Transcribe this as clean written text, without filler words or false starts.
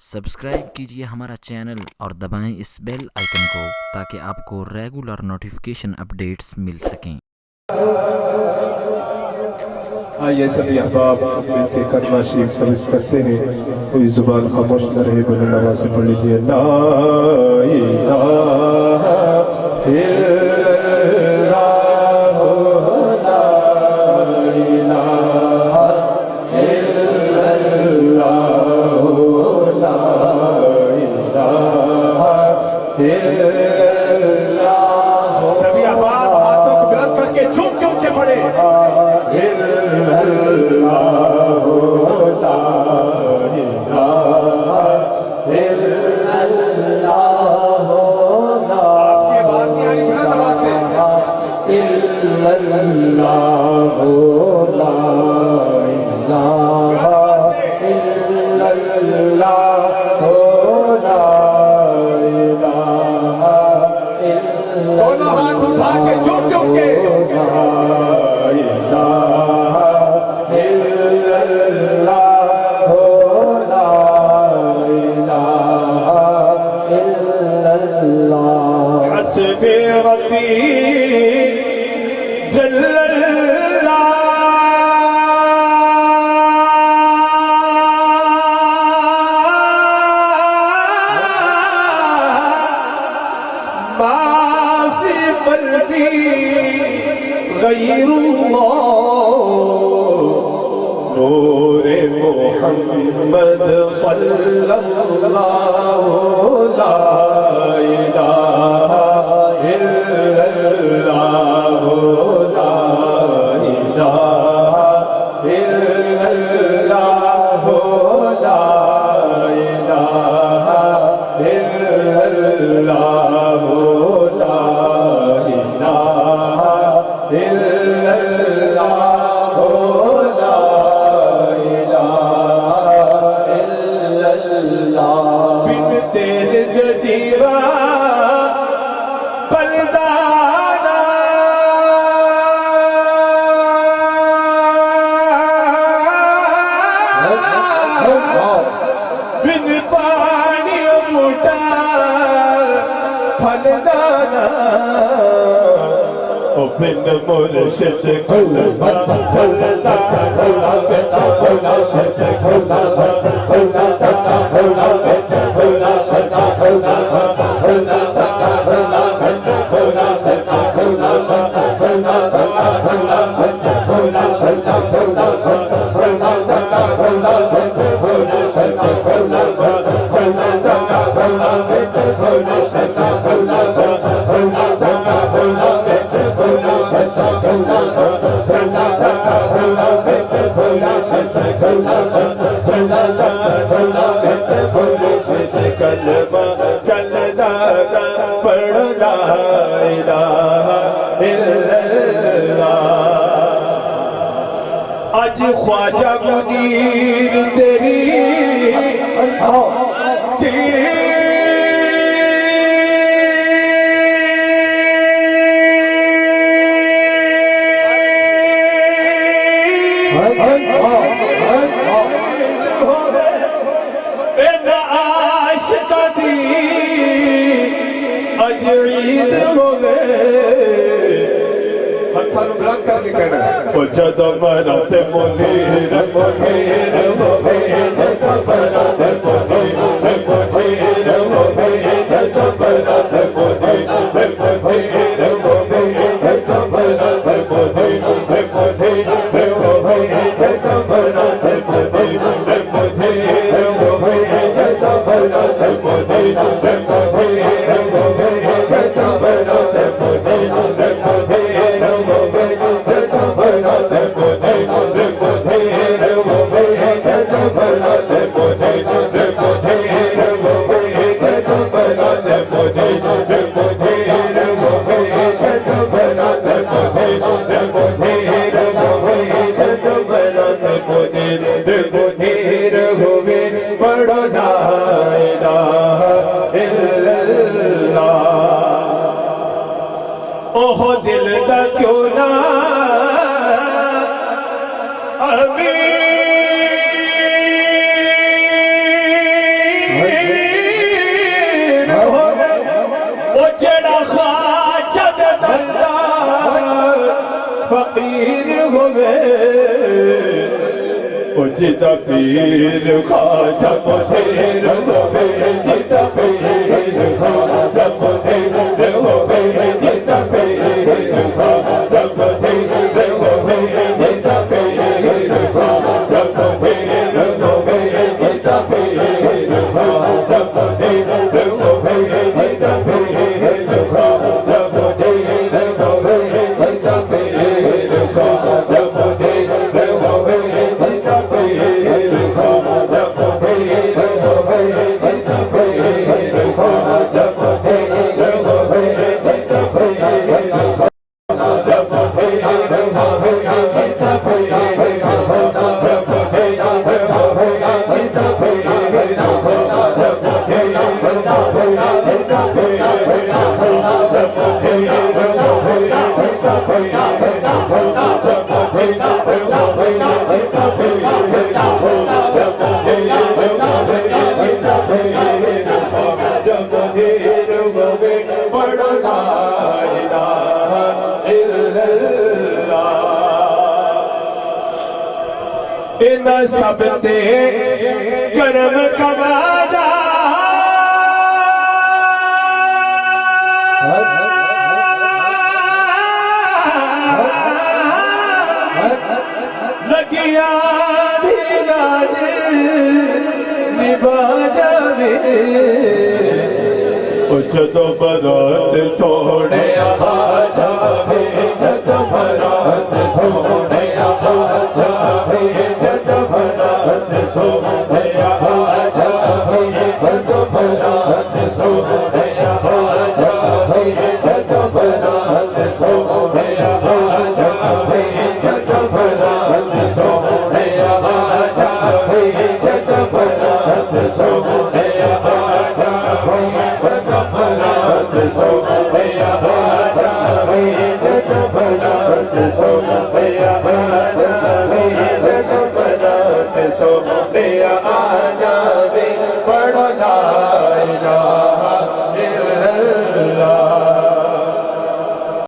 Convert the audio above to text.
Subscribe कीजिए हमारा channel और दबाएं इस बेल आइकन को ताकि आपको रेगुलर नोटिफिकेशन अपडेट्स मिल सकें। आइए सभी अहबाब मिलकर कलमा शरीफ तर्ज करते हैं। कोई जुबान खामोश न रहे, बुलंद आवाज से पढ़ लीजिए। ला इलाहा इल्लल्लाह, ला इलाहा इल्लल्लाह, ला इलाहा इल्लल्लाह। सभी अहबाब हाथों को बुलंद करके झूम झूम के पढ़े। आपकी बात नहीं आ रही, बुलंद आवाज से। दोनों हाथ उठा के झूम झूम के हस्बी रब्बी जल्लल्लाह, मा फी क़ल्बी गैरुल्लाह, नूरे मुहम्मद सल्लल्लाहु ला इलाहा इल्लल्लाह, ला इलाहा इल्लल्लाह, ला इलाहा इल्लल्लाह, ला इलाहा इल्लल्लाह, ला इलाहा इल्लल्लाह। बिन तेल दीवा बलदाना, बिन पानी बूटा फलदाना, बिन मुर्शिद खुलदा फलदाना, बेटा मुर्शिद खुलदा फलदाना, बेटा मुर्शिद खुलदा फलदाना, कलमा चलदा पढ़ ला इलाहा इल्लल्लाह। आज ख्वाजा मुनीर तेरी ईद हो गए। हथां बुलंद करके कहना है, जदों बरात मुनीर मुनीर हो गए, जदों बरात मुनीर मुनीर हो गए, जदों बरात मुनीर मुनीर हो गए, जदों बरात मुनीर मुनीर हो गए, जदों बरात मुनीर मुनीर हो गए, जदों बरात मुनीर मुनीर हो गए, पढ़ो ला इलाहा इल्लल्लाह। ओह दिल दा चोला अमीर पीर होवे जिदा पीर ख्वाजा मुनीर होवे जिदा पीर ख्वाजा मुनीर होवे जिदा पीर ख्वाजा मुनीर होवे जिदा पीर ख्वाजा मुनीर होवे जिदा पीर ख्वाजा मुनीर होवे जिदा पीर ख्वाजा मुनीर होवे जिदा पीर ख्वाजा मुनीर होवे जिदा पीर ख्वाजा मुनीर होवे जिदा पीर ख्वाजा मुनीर होवे जिदा पीर ख्वाजा मुनीर होवे जिदा पीर ख्वाजा मुनीर होवे जिदा पीर ख्वाजा मुनीर होवे जिदा पीर ख्वाजा मुनीर होवे जिदा पीर ख्वाजा मुनीर होवे जिदा पीर पढ़ो ला इलाहा इल्लल्लाह। इन सब ते करम कमादा लगिया दिलाज निभा जावे जदों बरात सोने आ जावे जदों बरात सोने आ जावे जदों बरात सोने आ जावे जदों बरात सोने आ जावे जदों बरात सोने आ जावे जदों